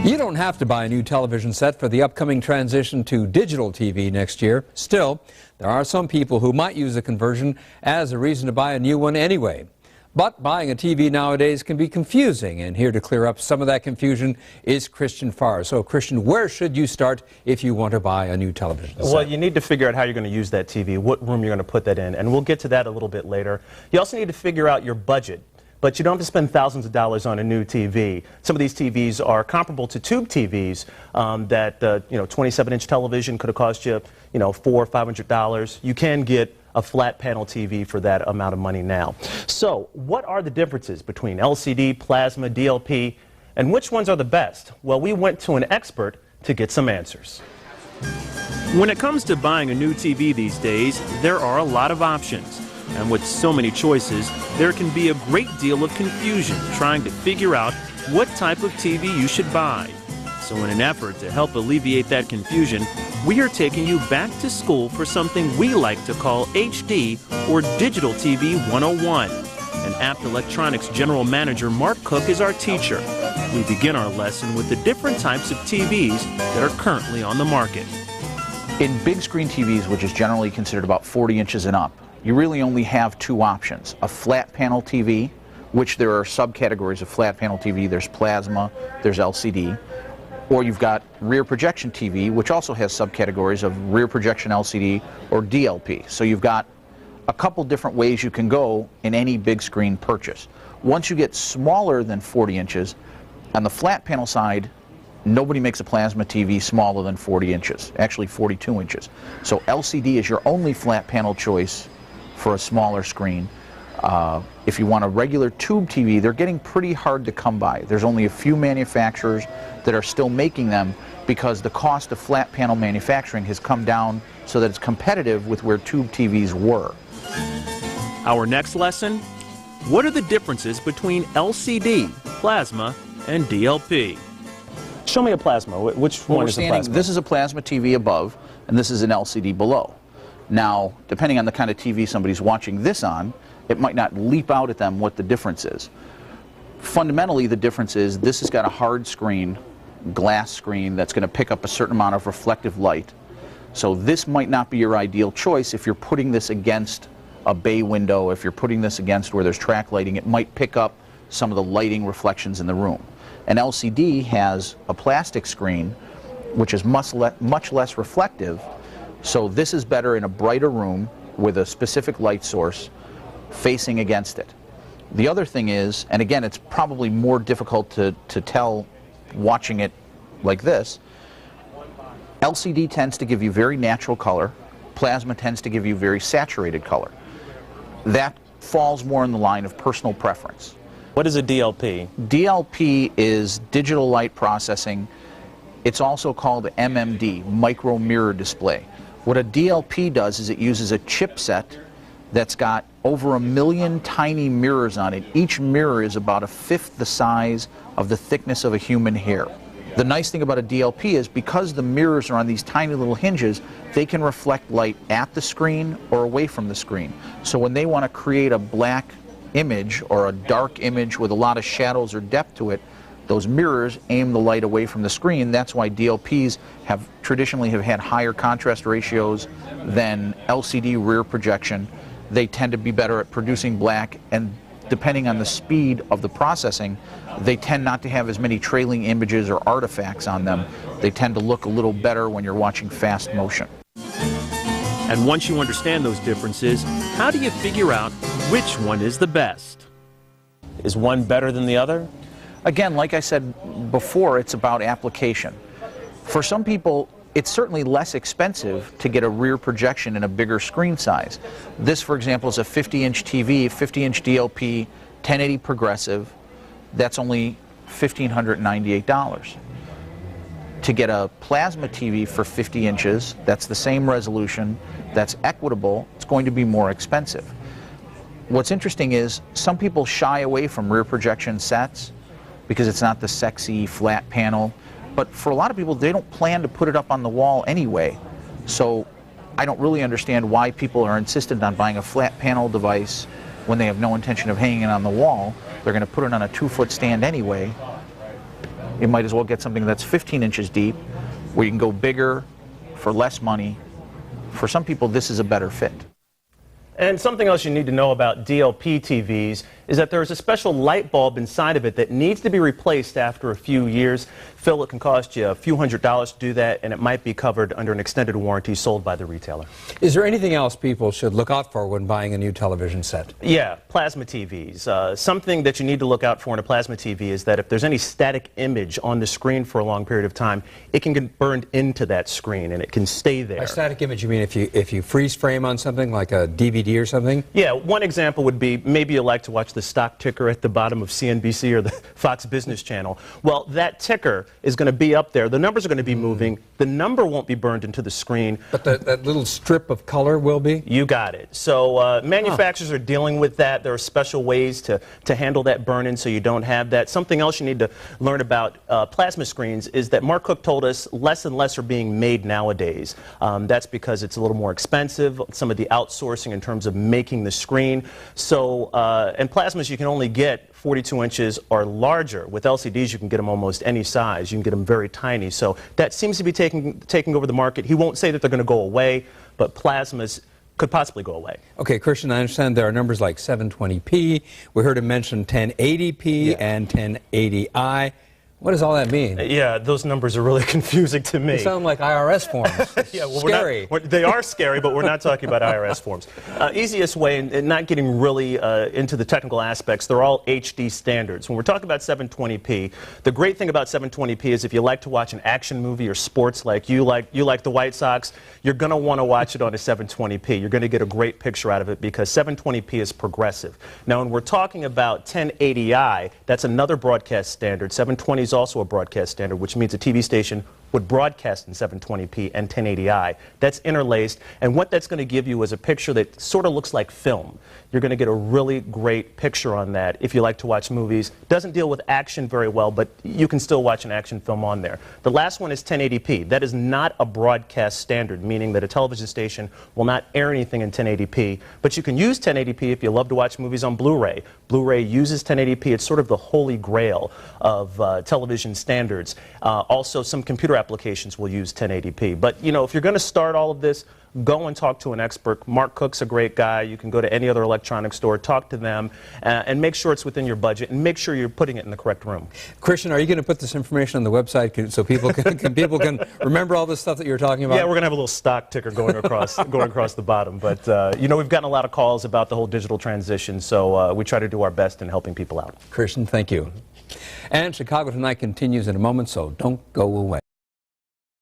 You don't have to buy a new television set for the upcoming transition to digital TV next year. Still, there are some people who might use a conversion as a reason to buy a new one anyway. But buying a TV nowadays can be confusing, and here to clear up some of that confusion is Farr. So, Christian, where should you start if you want to buy a new television set? Well, you need to figure out how you're going to use that TV, what room you're going to put that in, and we'll get to that a little bit later. You also need to figure out your budget. But you don't have to spend thousands of dollars on a new TV. Some of these TVs are comparable to tube TVs that 27-inch television could have cost you, $400 or $500. You can get a flat panel TV for that amount of money now. So, what are the differences between LCD, plasma, DLP, and which ones are the best? Well, we went to an expert to get some answers. When it comes to buying a new TV these days, there are a lot of options. And with so many choices, there can be a great deal of confusion trying to figure out what type of TV you should buy. So in an effort to help alleviate that confusion, we are taking you back to school for something we like to call HD, or Digital TV 101. And Apt Electronics General Manager Mark Cook is our teacher. We begin our lesson with the different types of TVs that are currently on the market. In big screen TVs, which is generally considered about 40 inches and up, you really only have two options: a flat panel TV, which there are subcategories of flat panel TV. There's plasma, there's LCD, or you've got rear projection TV, which also has subcategories of rear projection LCD or DLP. So you've got a couple different ways you can go in any big screen purchase. Once you get smaller than 40 inches, on the flat panel side, nobody makes a plasma TV smaller than 40 inches, actually 42 inches. So LCD is your only flat panel choice for a smaller screen. If you want a regular tube TV, they're getting pretty hard to come by. There's only a few manufacturers that are still making them because the cost of flat panel manufacturing has come down so that it's competitive with where tube TVs were. Our next lesson: what are the differences between LCD, plasma, and DLP? Show me a plasma. Which one is a plasma? This is a plasma TV above, and this is an LCD below. Now, depending on the kind of TV somebody's watching this on, it might not leap out at them what the difference is. Fundamentally, the difference is this has got a hard screen, glass screen, that's going to pick up a certain amount of reflective light. So this might not be your ideal choice if you're putting this against a bay window, if you're putting this against where there's track lighting. It might pick up some of the lighting reflections in the room. An LCD has a plastic screen, which is much less reflective. So this is better in a brighter room with a specific light source facing against it. The other thing is, and again, it's probably more difficult to tell watching it like this, LCD tends to give you very natural color, plasma tends to give you very saturated color. That falls more in the line of personal preference. What is a DLP? DLP is digital light processing. It's also called MMD, micro mirror display. What a DLP does is it uses a chipset that's got over 1 million tiny mirrors on it. Each mirror is about 1/5 the size of the thickness of a human hair. The nice thing about a DLP is because the mirrors are on these tiny little hinges, they can reflect light at the screen or away from the screen. So when they want to create a black image or a dark image with a lot of shadows or depth to it, those mirrors aim the light away from the screen. That's why DLPs have traditionally had higher contrast ratios than LCD rear projection. They tend to be better at producing black, and depending on the speed of the processing, they tend not to have as many trailing images or artifacts on them. They tend to look a little better when you're watching fast motion. And once you understand those differences, how do you figure out which one is the best? Is one better than the other? Again, like I said before, it's about application. For some people, it's certainly less expensive to get a rear projection in a bigger screen size. This, for example, is a 50-inch TV, 50-inch DLP, 1080 progressive. That's only $1,598. To get a plasma TV for 50 inches, that's the same resolution, that's equitable, it's going to be more expensive. What's interesting is some people shy away from rear projection sets because it's not the sexy flat panel. But for a lot of people, they don't plan to put it up on the wall anyway. So I don't really understand why people are insistent on buying a flat panel device when they have no intention of hanging it on the wall. They're going to put it on a 2-foot stand anyway. you might as well get something that's 15 inches deep, where you can go bigger for less money. For some people, this is a better fit. And something else you need to know about DLP TVs is that there's a special light bulb inside of it that needs to be replaced after a few years. Phil, it can cost you a few $100s to do that, and it might be covered under an extended warranty sold by the retailer. Is there anything else people should look out for when buying a new television set? Yeah, plasma TVs. Something that you need to look out for in a plasma TV is that if there's any static image on the screen for a long period of time, it can get burned into that screen and it can stay there. By static image, you mean if you freeze frame on something like a DVD or something? Yeah, one example would be maybe you like to watch the stock ticker at the bottom of CNBC or the Fox Business Channel. Well, that ticker is going to be up there. The numbers are going to be moving. The number won't be burned into the screen. But that little strip of color will be? You got it. So manufacturers are dealing with that. There are special ways to handle that burn-in so you don't have that. Something else you need to learn about plasma screens is that Mark Cook told us less and less are being made nowadays. That's because it's a little more expensive, some of the outsourcing in terms of making the screen. So, and plasmas you can only get 42 inches or larger. With LCDs, you can get them almost any size. You can get them very tiny. So that seems to be taking over the market. He won't say that they're going to go away, but plasmas could possibly go away. Okay, Christian, I understand there are numbers like 720p. We heard him mention 1080p and 1080i. What does all that mean? Yeah, those numbers are really confusing to me. They sound like IRS forms. Yeah, well, scary. They are scary, but we're not talking about IRS forms. Easiest way, and not getting really into the technical aspects, they're all HD standards. When we're talking about 720p, the great thing about 720p is if you like to watch an action movie or sports like you like the White Sox, you're going to want to watch it on a 720p. You're going to get a great picture out of it because 720p is progressive. Now, when we're talking about 1080i, that's another broadcast standard. 720 is also a broadcast standard, which means a TV station would broadcast in 720p and 1080i. That's interlaced, and what that's going to give you is a picture that sort of looks like film. You're going to get a really great picture on that if you like to watch movies. Doesn't deal with action very well, but you can still watch an action film on there. The last one is 1080p. That is not a broadcast standard, meaning that a television station will not air anything in 1080p, but you can use 1080p if you love to watch movies on Blu-ray. Blu-ray uses 1080p. It's sort of the holy grail of television standards. Also, some computer applications will use 1080p. But, you know, if you're going to start all of this, go and talk to an expert. Mark Cook's a great guy. You can go to any other electronic store, talk to them, and make sure it's within your budget, and make sure you're putting it in the correct room. Christian, are you going to put this information on the website so people can remember all this stuff that you're talking about? Yeah, we're going to have a little stock ticker going across the bottom. But, you know, we've gotten a lot of calls about the whole digital transition, so we try to do our best in helping people out. Christian, thank you. And Chicago Tonight continues in a moment, so don't go away.